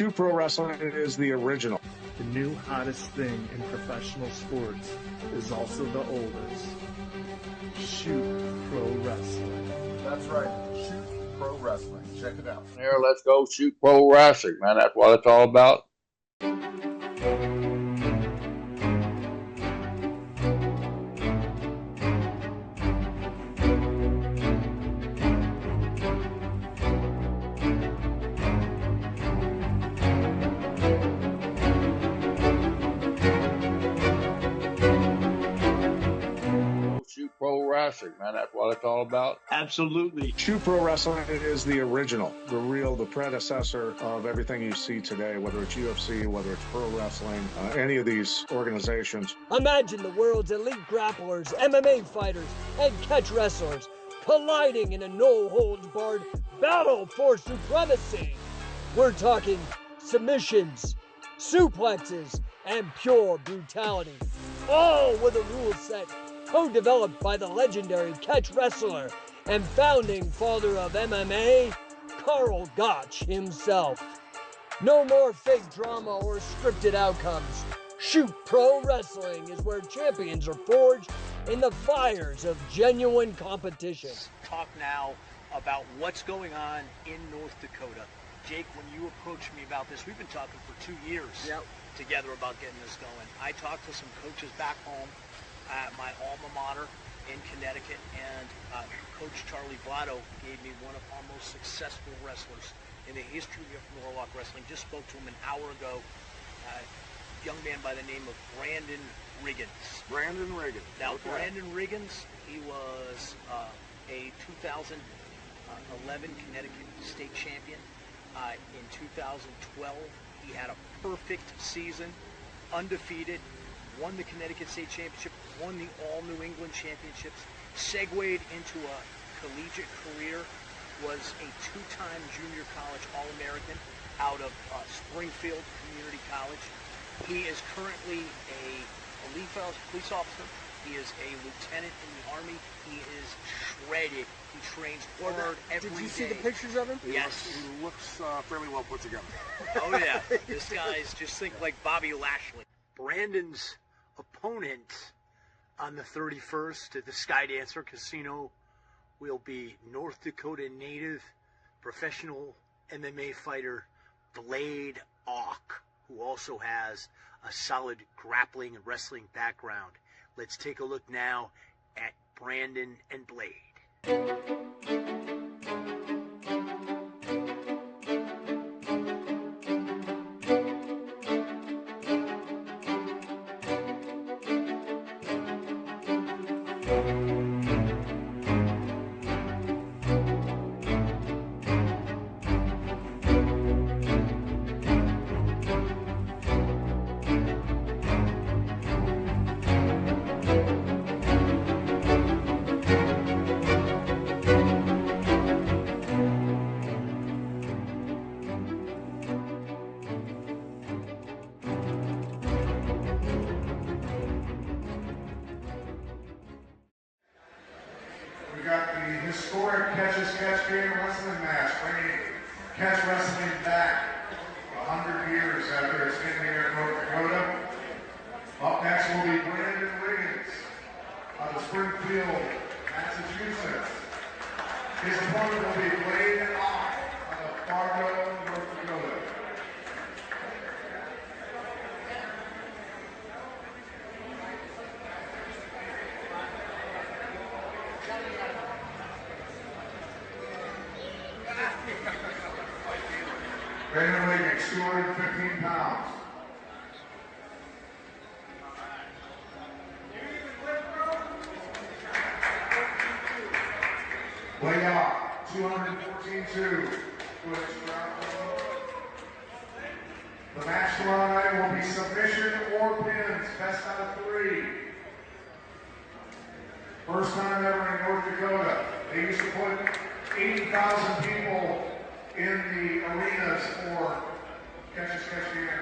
Shootpro Wrestling is the original. The new hottest thing in professional sports is also the oldest. Shootpro Wrestling. That's right. Shoot Pro Wrestling. Check it out. Here, let's go shoot pro wrestling, man. That's what it's all about. Shoot pro wrestling, man. That's what it's all about. Absolutely. Shootpro Wrestling is the original, the predecessor of everything you see today, whether it's UFC, whether it's pro wrestling, any of these organizations. Imagine the world's elite grapplers, MMA fighters, and catch wrestlers colliding in a no-holds-barred battle for supremacy. We're talking submissions, suplexes, and pure brutality, all with a rule set co-developed by the legendary catch wrestler and founding father of MMA, AUCH himself. No more fake drama or scripted outcomes. Shootpro Wrestling is where champions are forged in the fires of genuine competition. Talk now about what's going on in North Dakota. Jake, when you approached me about this, we've been talking for 2 years together about getting this going. I talked to some coaches back home at my alma mater in Connecticut, and Coach Charlie Votto gave me one of our most successful wrestlers in the history of Norwalk Wrestling. Just spoke to him an hour ago. Young man by the name of Brandon RIGGINS. Brandon RIGGINS. Now, okay. Brandon RIGGINS, he was a 2011 Connecticut state champion. In 2012, he had a perfect season, undefeated, won the Connecticut State Championship, won the All New England Championships, segued into a collegiate career, was a two-time junior college All-American out of Springfield Community College. He is currently a police officer. He is a lieutenant in the Army. He is shredded. He trains hard every day. Did you see the pictures of him? Yes. He looks fairly well put together. Oh, yeah. This guy's just think like Bobby Lashley. Brandon's opponent on the 31st at the Skydancer Casino will be North Dakota native professional MMA fighter Blade AUCH, who also has a solid grappling and wrestling background. Let's take a look now at Brandon and Blade. We got the historic catch game wrestling match, bringing catch wrestling back 100 years after its ending here in North Dakota. Up next will be Brandon RIGGINS out of Springfield, Massachusetts. His opponent will be Blade AUCH out of Fargo, North Dakota. Brandon RIGGINS, 215 pounds. Blade AUCH, 214.2. The match tomorrow night will be submission or pins, best out of 3. First time ever in North Dakota. They used to put 80,000 people in the arenas for catch game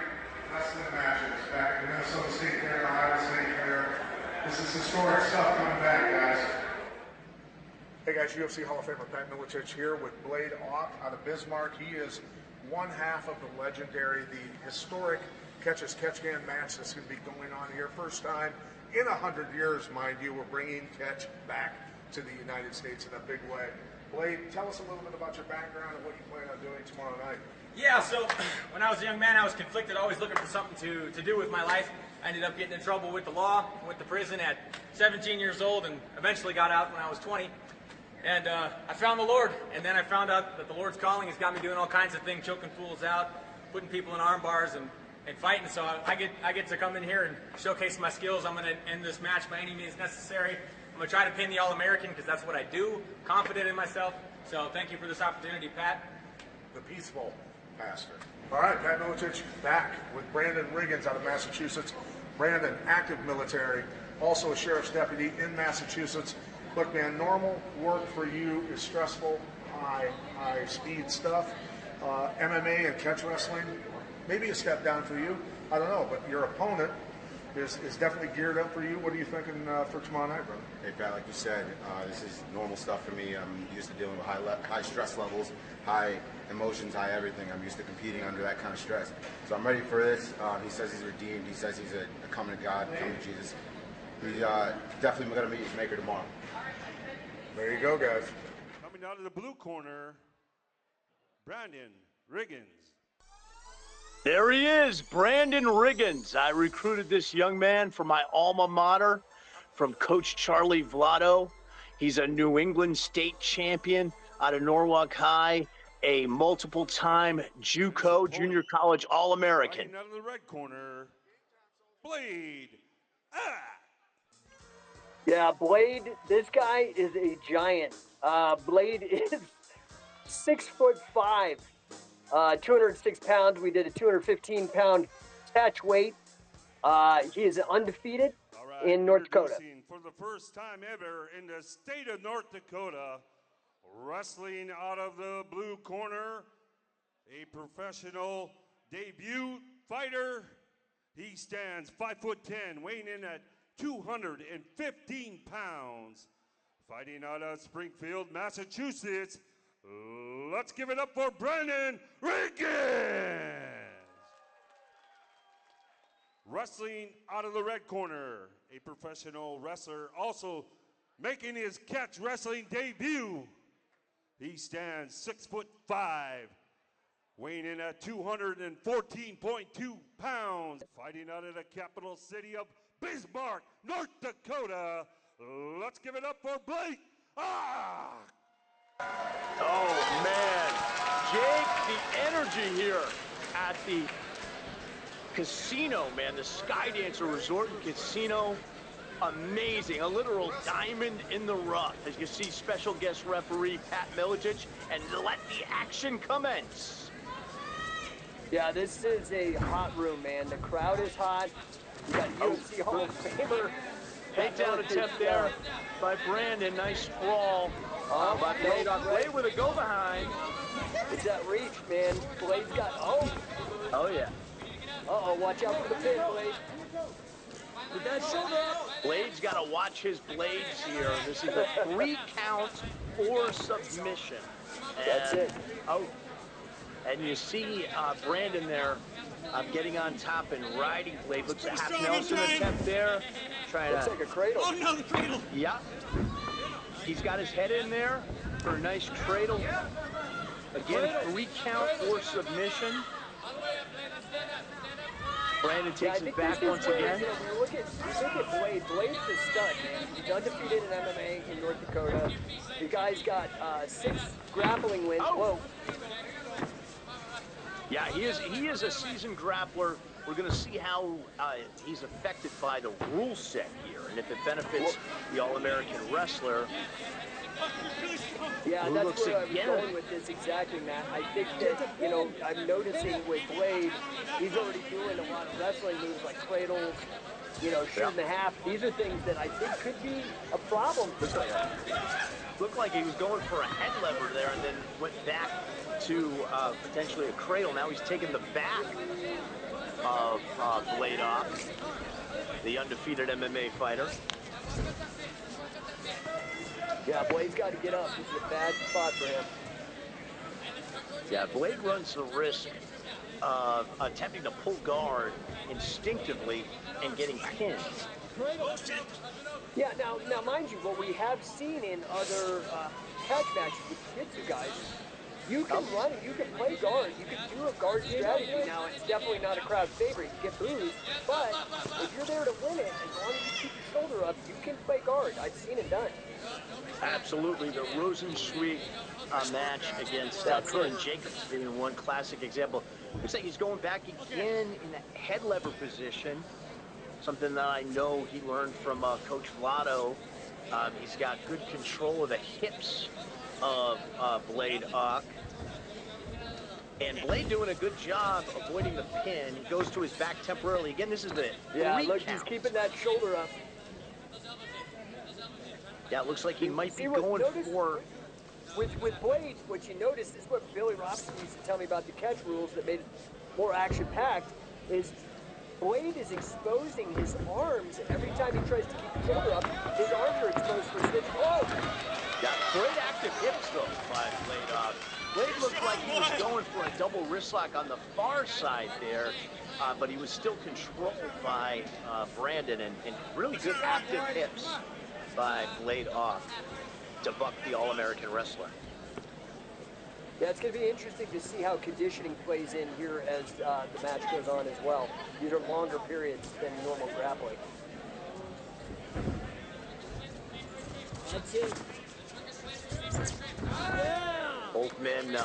wrestling matches back at the Minnesota State Fair and Ohio State Fair. This is historic stuff coming back, guys. Hey guys, UFC Hall of Famer Pat Miletich here with Blade AUCH out of Bismarck. He is one half of the legendary, the historic catch-as-catch-can match that's going to be going on here. First time in 100 years, mind you, we're bringing catch back to the United States in a big way. Blade, tell us a little bit about your background and what you plan on doing tomorrow night. Yeah, so when I was a young man, I was conflicted, always looking for something to do with my life. I ended up getting in trouble with the law, went to prison at 17 years old, and eventually got out when I was 20. And I found the Lord, and then I found out that the Lord's calling has got me doing all kinds of things, choking fools out, putting people in arm bars, and fighting. So I get to come in here and showcase my skills. I'm going to end this match by any means necessary. I'm going to try to pin the All-American because that's what I do, confident in myself. So thank you for this opportunity, Pat. The peaceful pastor. All right, Pat Milicic back with Brandon Riggins out of Massachusetts. Brandon, active military, also a sheriff's deputy in Massachusetts. Look, man, normal work for you is stressful, high speed stuff. MMA and catch wrestling, maybe a step down for you. I don't know, but your opponent is definitely geared up for you. What are you thinking for tomorrow night, brother? Hey, Pat, like you said, this is normal stuff for me. I'm used to dealing with high stress levels, high emotions, high everything. I'm used to competing under that kind of stress. So I'm ready for this. He says he's redeemed. He says he's a coming to God, coming to Jesus. He's definitely going to meet his maker tomorrow. There you go, guys. Coming out of the blue corner, Brandon Riggins. There he is, Brandon Riggins. I recruited this young man for my alma mater from Coach Charlie Vlado. He's a New England state champion out of Norwalk High, a multiple-time JUCO, junior college All-American. Out of the red corner, Blade. Yeah, Blade, this guy is a giant. Blade is 6'5", 206 pounds. We did a 215-pound catch weight. He is undefeated in North Dakota. For the first time ever in the state of North Dakota, wrestling out of the blue corner, a professional debut fighter. He stands 5'10", weighing in at 215 pounds. Fighting out of Springfield, Massachusetts. Let's give it up for Brandon Riggins. Wrestling out of the red corner, a professional wrestler also making his catch wrestling debut. He stands 6'5", weighing in at 214.2 pounds. Fighting out of the capital city of Bismarck, North Dakota. Let's give it up for Blake. Oh, man. Jake, the energy here at the casino, man, the Skydancer Resort and Casino, amazing. A literal diamond in the rough. As you see, special guest referee Pat Milicic, and let the action commence. Yeah, this is a hot room, man. The crowd is hot. We got UFC Hall of Famer. Takedown attempt there by Brandon. Nice sprawl by Blade on Blade with a go behind. It's that reach, man. Blade's got, Oh, yeah. Uh-oh, watch out for the pin, Blade. With that shoulder. Blade's got to watch his blades here. This is a 3 count or submission. That's it. Oh, and you see Brandon there getting on top and riding Blade. Looks a half Nelson attempt there. Looks like a cradle. Oh, no, the cradle. Yeah. He's got his head in there for a nice cradle. Again, 3 count or submission. Brandon takes it back once again. You know, look at Blade. Blade's the stud, man. He's undefeated in MMA in North Dakota. The guy's got 6 grappling wins. Whoa. Yeah, he is a seasoned grappler. We're going to see how he's affected by the rule set here, and if it benefits the All-American wrestler. Yeah, that's where I'm going with this exactly, Matt. I think that, you know, I'm noticing with Blade, he's already doing a lot of wrestling moves like cradles, you know, shoot in the half. These are things that I think could be a problem for someone. Looked like he was going for a head lever there and then went back to potentially a cradle. Now he's taking the back of Blade off, the undefeated MMA fighter. Yeah, Blade's got to get up. This is a bad spot for him. Yeah, Blade runs the risk of attempting to pull guard instinctively and getting pinned. Yeah, now, mind you, what we have seen in other catch matches with jiu-jitsu guys is you can run and you can play guard. You can do a guard strategy. Now, it's definitely not a crowd favorite. You get booed, but if you're there to win it, as long as you keep your shoulder up, you can play guard. I've seen it done. Absolutely. The Rosensweet match against Colin Jacobs being one classic example. Looks like he's going back again in the head lever position, something that I know he learned from Coach Vlado. He's got good control of the hips of Blade AUCH. And Blade doing a good job avoiding the pin. He goes to his back temporarily. Again, this is the look, count. he's keeping that shoulder up. Yeah, it looks like he might be going for... With Blade, what you notice is what Billy Robson used to tell me about the catch rules that made it more action-packed, is Blade is exposing his arms every time he tries to keep the shoulder up. His arms are exposed for a switch. Oh! Yeah, great active hips, though, by Blade AUCH. Blade looked like he was going for a double wrist lock on the far side there, but he was still controlled by Brandon, and really good active hips by Blade AUCH to buck the All-American wrestler. Yeah, it's going to be interesting to see how conditioning plays in here as the match goes on as well. These are longer periods than normal grappling. That's it. Both men.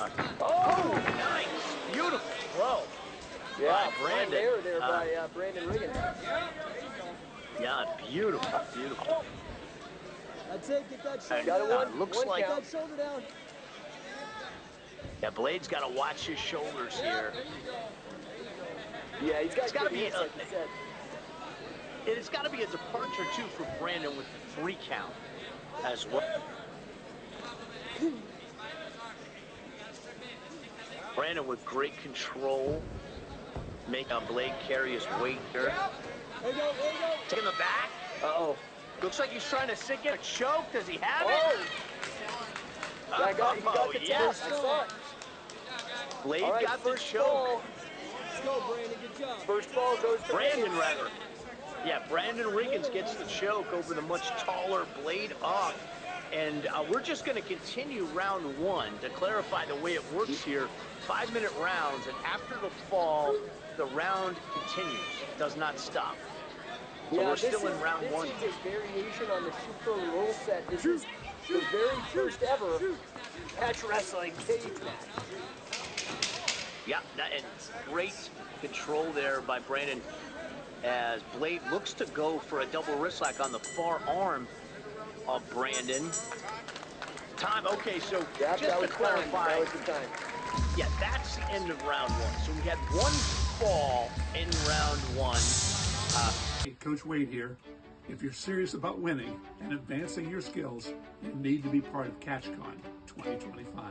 Oh, nice. Beautiful throw. Yeah, by Brandon. There by Brandon Riggins. Yeah, beautiful, beautiful. That's it. Get that shoulder down. down. Looks like Get that shoulder down. Yeah, Blade's got to watch his shoulders here. Yeah, he's got to be like you said. It's got to be a departure too for Brandon with the 3 count as well. Brandon with great control, make Blade carry his weight here. There you go. Taking the back. Uh-oh. Looks like he's trying to sink in a choke. Does he have it? Oh, he got the yes. I saw it. Blade got the choke. Ball. Let's go, Brandon. Good job. First ball goes to Brandon, rather. Yeah, Brandon Riggins gets the choke over the much taller Blade AUCH. And we're just going to continue round 1 to clarify the way it works here. 5-minute rounds, and after the fall, the round continues. It does not stop. So we're still in round 1. This is a variation on the Shootpro rule set. This is the very first ever catch wrestling cage match. Yeah, and great control there by Brandon as Blade looks to go for a double wrist lock on the far arm of Brandon. Time, okay, so just to clarify, yeah, that's the end of round 1. So we had 1 fall in round 1. Hey, Coach Wade here. If you're serious about winning and advancing your skills, you need to be part of CatchCon 2025.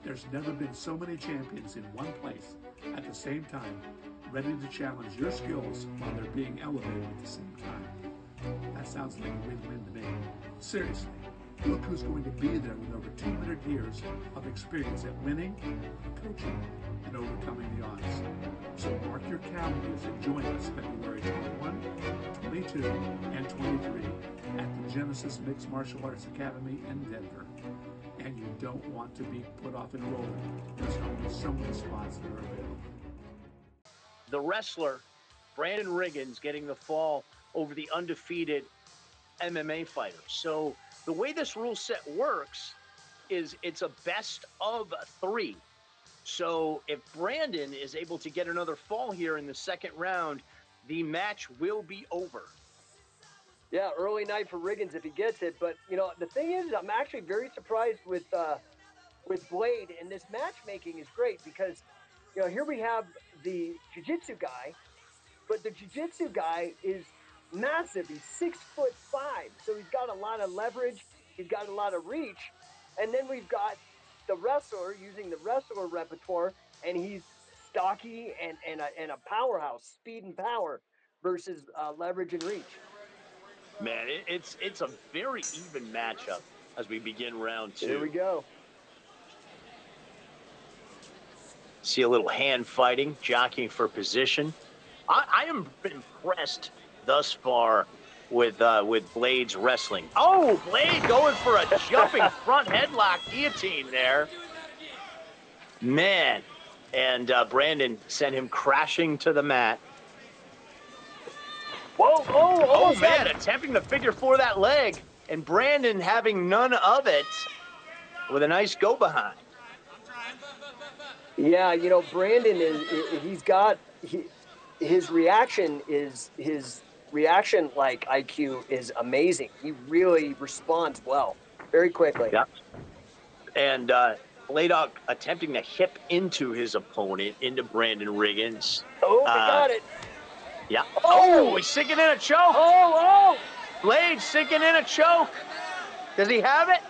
There's never been so many champions in one place at the same time, ready to challenge your skills while they're being elevated at the same time. That sounds like a win-win to me. Seriously, look who's going to be there with over 200 years of experience at winning, coaching, and overcoming the odds. So mark your calendars and join us February 21, 22, and 23 at the Genesis Mixed Martial Arts Academy in Denver. And you don't want to be put off enrolling. There's only so many spots that are available. The wrestler, Brandon Riggins, getting the fall over the undefeated MMA fighter. So the way this rule set works is it's a best of 3. So if Brandon is able to get another fall here in the second round, the match will be over. Yeah, early night for Riggins if he gets it. But, you know, the thing is, I'm actually very surprised with Blade. And this matchmaking is great because, you know, here we have the jiu-jitsu guy, but the jiu-jitsu guy is massive. He's 6'5", so he's got a lot of leverage. He's got a lot of reach. And then we've got the wrestler using the wrestler repertoire, and he's stocky and a powerhouse, speed and power versus leverage and reach. Man, it's a very even matchup as we begin round 2. Here we go. See a little hand fighting, jockeying for position. I am impressed thus far with Blade's wrestling. Oh, Blade going for a jumping front headlock guillotine there. Man. And Brandon sent him crashing to the mat. Whoa, oh man, attempting to figure four that leg. And Brandon having none of it with a nice go behind. Yeah, you know, Brandon his reaction like IQ is amazing. He really responds well, very quickly. Yeah. And Blaydock attempting to hip into his opponent, into Brandon Riggins. Oh, he got it. Yeah. Oh, he's sinking in a choke. Oh. Blade sinking in a choke. Does he have it?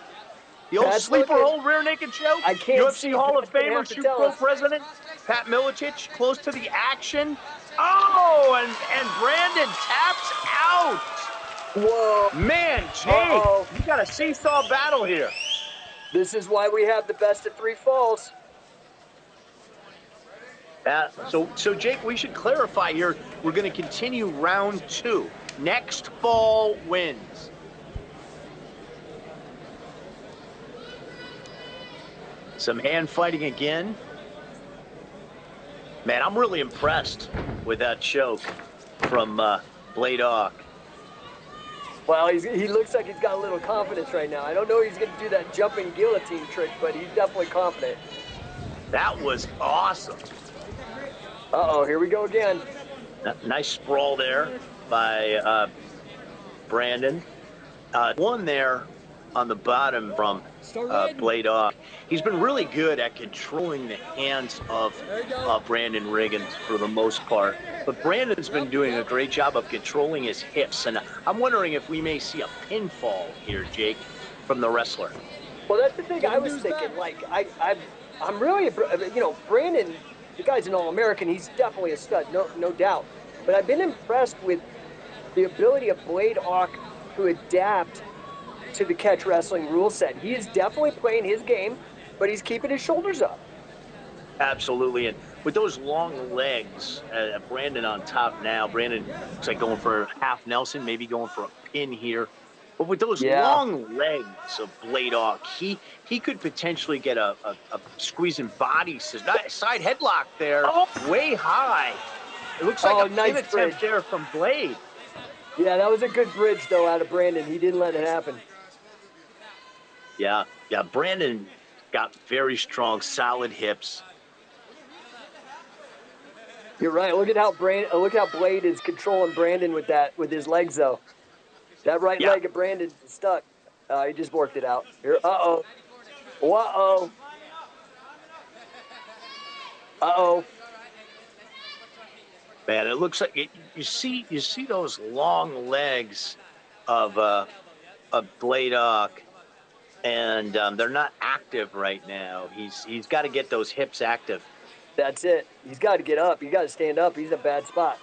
The old That's sleeper looking, hold rear naked choke. I can't UFC see. Hall of Pat's gonna Famer, have to tell Shootpro us. president, Pat Miletich, close to the action. Oh, and Brandon taps out. Whoa. Man, Jake, you got a seesaw battle here. This is why we have the best of 3 falls. So Jake, we should clarify here. We're going to continue round 2. Next fall wins. Some hand fighting again. Man, I'm really impressed with that choke from Blaydock. Well, he looks like he's got a little confidence right now. I don't know if he's going to do that jumping guillotine trick, but he's definitely confident. That was awesome. Uh-oh, here we go again. Nice sprawl there by Brandon. One there on the bottom from Blaydock. He's been really good at controlling the hands of Brandon Riggins for the most part. But Brandon's been doing a great job of controlling his hips. And I'm wondering if we may see a pinfall here, Jake, from the wrestler. Well, that's the thing I was thinking. Like, I'm really, you know, Brandon, the guy's an All-American. He's definitely a stud, no doubt. But I've been impressed with the ability of Blaydock to adapt to the catch wrestling rule set. He is definitely playing his game, but he's keeping his shoulders up. Absolutely, and with those long legs, Brandon on top now. Brandon looks like going for half Nelson, maybe going for a pin here. But with those long legs of Blaydock, he could potentially get a squeezing body side headlock there, way high. It looks like a pin attempt there from Blade. Yeah, that was a good bridge, though, out of Brandon. He didn't let it happen. Yeah, Brandon got very strong, solid hips. You're right. Look how Blade is controlling Brandon with his legs, though. That right leg of Brandon's stuck. He just worked it out. Here, uh-oh. Man, it looks like you see those long legs of Blaydock, and they're not active right now. He's got to get those hips active. That's it. He's got to get up. He's got to stand up. He's in a bad spot.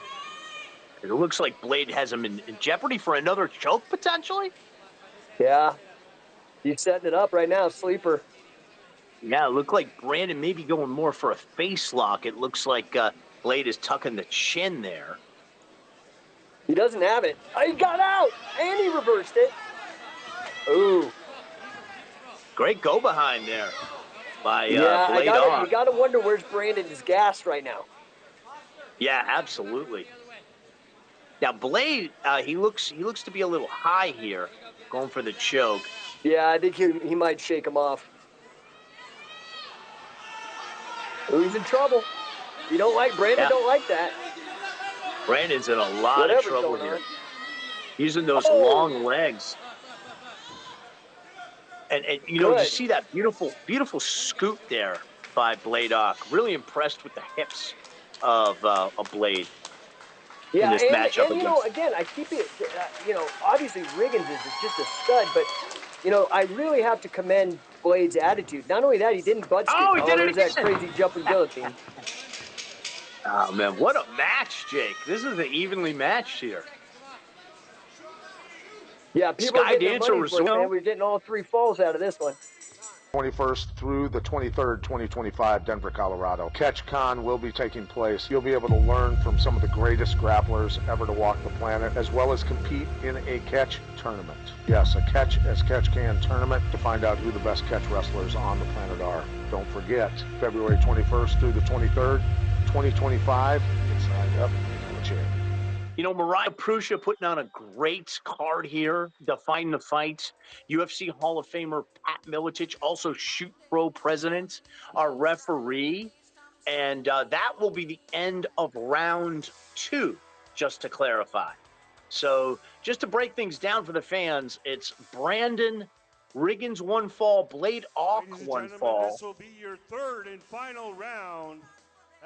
It looks like Blade has him in jeopardy for another choke, potentially. Yeah. He's setting it up right now, sleeper. Yeah, it looked like Brandon may be going more for a face lock. It looks like Blade is tucking the chin there. He doesn't have it. He got out, and he reversed it. Ooh. Great go behind there by Blade. You got to wonder where's Brandon's gas right now. Yeah, absolutely. Now Blade, he looks to be a little high here, going for the choke. Yeah, I think he might shake him off. Ooh, he's in trouble. Brandon don't like that. Brandon's in a lot of trouble here. Using those long legs. And you know, you see that beautiful scoop there by Blaydock. Really impressed with the hips of Blade. Yeah, in this matchup. And you know, again, I keep it, you know, obviously Riggins is just a stud, but, you know, I really have to commend Blade's attitude. Not only that, he didn't butt stick. Oh, he did it again. That crazy jumping guillotine. Oh, man, what a match, Jake. This is an evenly matched here. Yeah, people are getting their money for it, man. We're getting all 3 falls out of this one. 21st through the 23rd, 2025, Denver, Colorado. CatchCon will be taking place. You'll be able to learn from some of the greatest grapplers ever to walk the planet, as well as compete in a catch tournament. Yes, a Catch as Catch Can tournament to find out who the best catch wrestlers on the planet are. Don't forget, February 21st through the 23rd, 2025. Get signed up and have a chance. You know, Mariah Prussia putting on a great card here, defying the fight. UFC Hall of Famer Pat Miletich, also Shootpro president, our referee. And that will be the end of round 2, just to clarify. So just to break things down for the fans, it's Brandon Riggins 1 fall, Blade AUCH 1 fall. This will be your third and final round.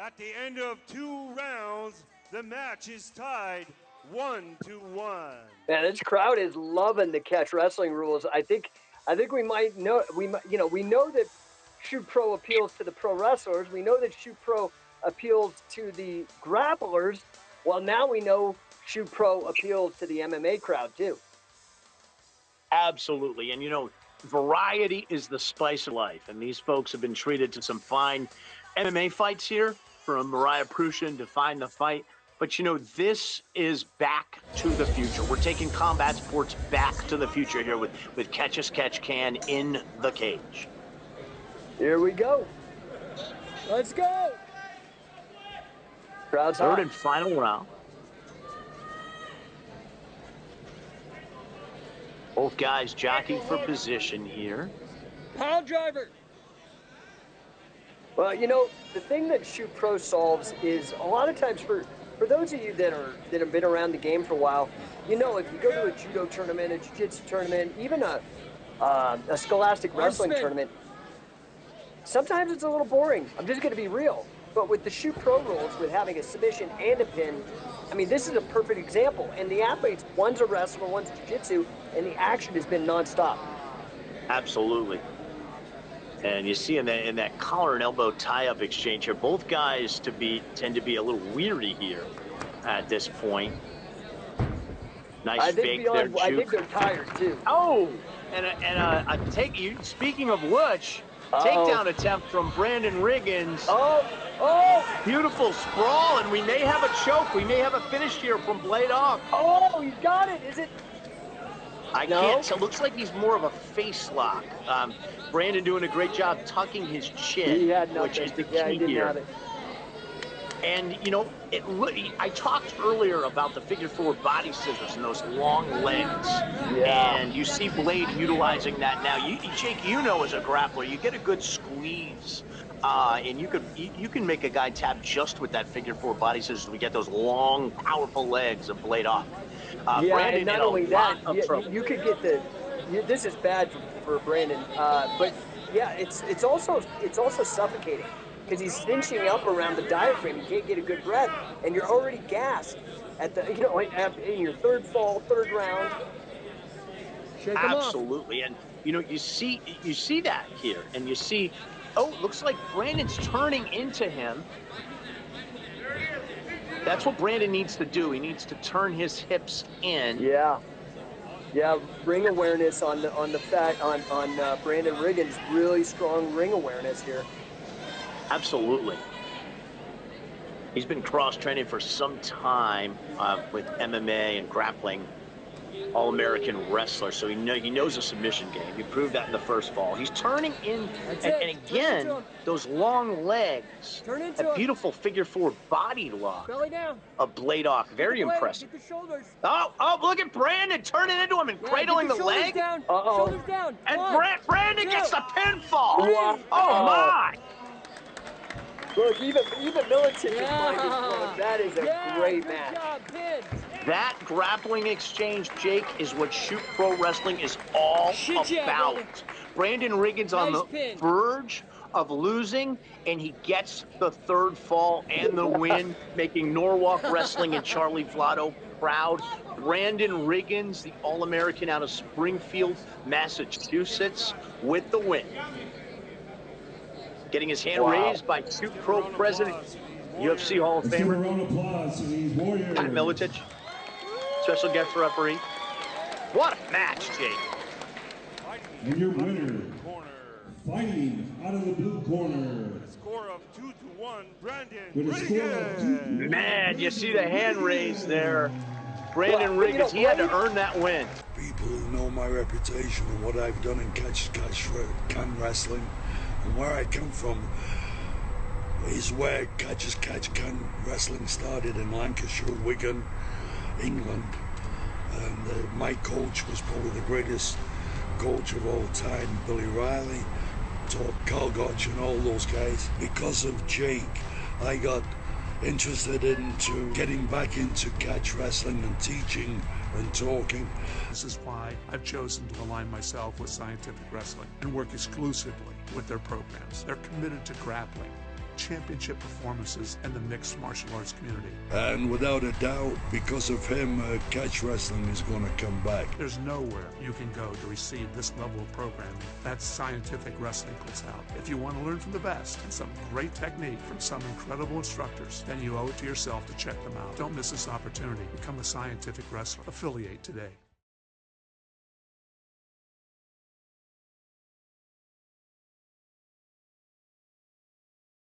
At the end of 2 rounds, the match is tied 1-1. Man, this crowd is loving the catch wrestling rules. I think we might know we know that Shoot Pro appeals to the pro wrestlers. We know that Shoot Pro appeals to the grapplers. Well, now we know Shoot Pro appeals to the MMA crowd too. Absolutely. And, you know, variety is the spice of life. And these folks have been treated to some fine MMA fights here, from Mariah Prussia to Define the Fight. But, you know, this is back to the future. We're taking combat sports back to the future here with Catch as Catch Can in the cage. Here we go. Let's go. Crowd's Third hot. and final round. Both guys jockeying for position here. Power driver. Well, you know, the thing that Shoot Pro solves is a lot of times for those of you that have been around the game for a while, you know, if you go to a judo tournament, a jiu-jitsu tournament, even a scholastic wrestling tournament, sometimes it's a little boring. I'm just going to be real. But with the Shoot Pro rules, with having a submission and a pin, I mean, this is a perfect example. And the athletes, one's a wrestler, one's jiu-jitsu, and the action has been nonstop. Absolutely. And you see in that collar and elbow tie-up exchange here, both guys tend to be a little weary here at this point. Nice fake there, I think they're tired too. Oh, and a take. Speaking of which, takedown attempt from Brandon Riggins. Oh! Beautiful sprawl, and we may have a choke. We may have a finish here from Blade AUCH. Oh, he got it. Is it? I can't tell. Looks like he's more of a face lock. Brandon doing a great job tucking his chin, he had nothing. Which is the key he didn't here. Have it. And, you know, I talked earlier about the figure-4 body scissors and those long legs. Yeah. And you see Blade utilizing that now. Jake, you know, as a grappler, you get a good squeeze. And you can make a guy tap just with that figure-4 body scissors. We get those long, powerful legs of Blade AUCH. Yeah, Brandon and not only that, you could get this is bad for Brandon, but yeah, it's also suffocating because he's cinching up around the diaphragm. You can't get a good breath, and you're already gassed at the in your third round. Shake him off. Absolutely, and you know you see that here, and you see, oh, looks like Brandon's turning into him. That's what Brandon needs to do. He needs to turn his hips in. Yeah, ring awareness on Brandon Riggins. Really strong ring awareness here. Absolutely. He's been cross-training for some time with MMA and grappling. All-American wrestler, so he knows the submission game. He proved that in the first fall. He's turning in, and again, those long legs, a beautiful figure-4 body lock. Belly down. A Blade AUCH, very impressive. Get the shoulders. Oh, look at Brandon turning into him and cradling the leg. Down. Shoulders down. And Brandon gets the pinfall. Wow. Oh my! Look, even Miletich is playing this one. That is a great match. Job, that grappling exchange, Jake, is what Shoot Pro Wrestling is all about. Brandon Riggins on the verge of losing, and he gets the third fall and the win, making Norwalk Wrestling and Charlie Vlado proud. Brandon Riggins, the All-American out of Springfield, Massachusetts, with the win. Getting his hand raised by Shoot Pro President, UFC Hall of Famer, Pat Miletich, special guest referee. What a match, Jake. And your winner, Fighting out of the blue corner. With a score of 2-1, Brandon With a score of 2-1. Man, you see the hand raise there. Brandon Riggins, he had to earn that win. People who know my reputation and what I've done in catch can wrestling and where I come from is where catch can wrestling started in Lancashire, Wigan, England. And my coach was probably the greatest coach of all time, Billy Riley, taught Carl Gotch and all those guys. Because of Jake, I got interested into getting back into catch wrestling and teaching and talking. This is why I've chosen to align myself with Scientific Wrestling and work exclusively with their programs. They're committed to grappling, championship performances, and the mixed martial arts community. And without a doubt, because of him, catch wrestling is going to come back. There's nowhere you can go to receive this level of programming that Scientific Wrestling puts out. If you want to learn from the best and some great technique from some incredible instructors, then you owe it to yourself to check them out. Don't miss this opportunity. Become a Scientific Wrestler. Affiliate today.